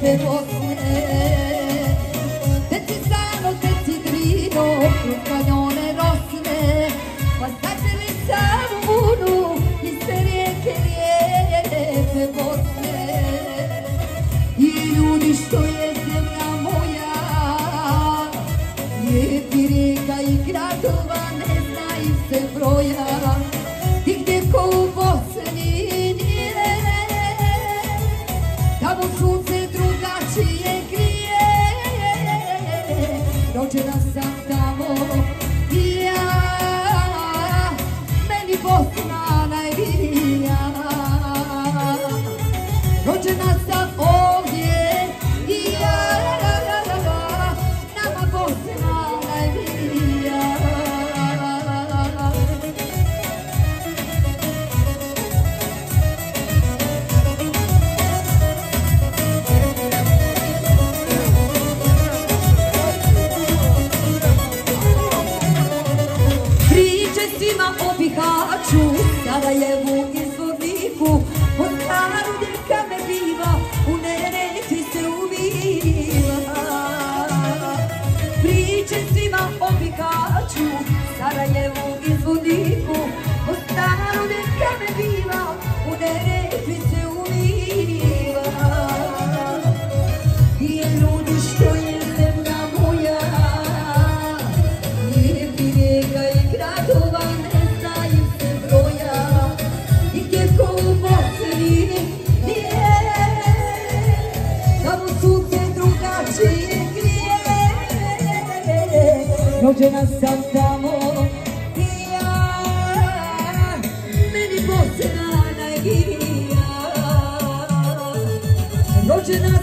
lijepe Bosne. Te si sano, te si drino, kroz kanjone rosne, pa sačeli Savunu iz te rijeke lijepe Bosne. I ljudi što je zemlja moja, lijepi rijeka i gradova ne znaju se broja. I gdje ko u Bosni nije, tamo sunce drugačije grije. Rođena sam tamo i ja, meni Bosna najmilija. Rođena sam ovdje i ja, nama Bosna najmilija. Svima o Bihaću, Sarajevu i Zvorniku, od Karu gdje kamer biva, u Neretvi se ubiva. Priče svima o Bihaću, Sarajevu i Zvorniku, od Karu gdje kamer biva, u Neretvi se ubiva. I ljudi što je zemlja moja, lijepi rijeka i gradova ne znaju se broja. I gdje ko u Bosni nije, tamo sunce drugačije grije. Rođena sam tamo i ja, meni Bosna najmilija. Rođena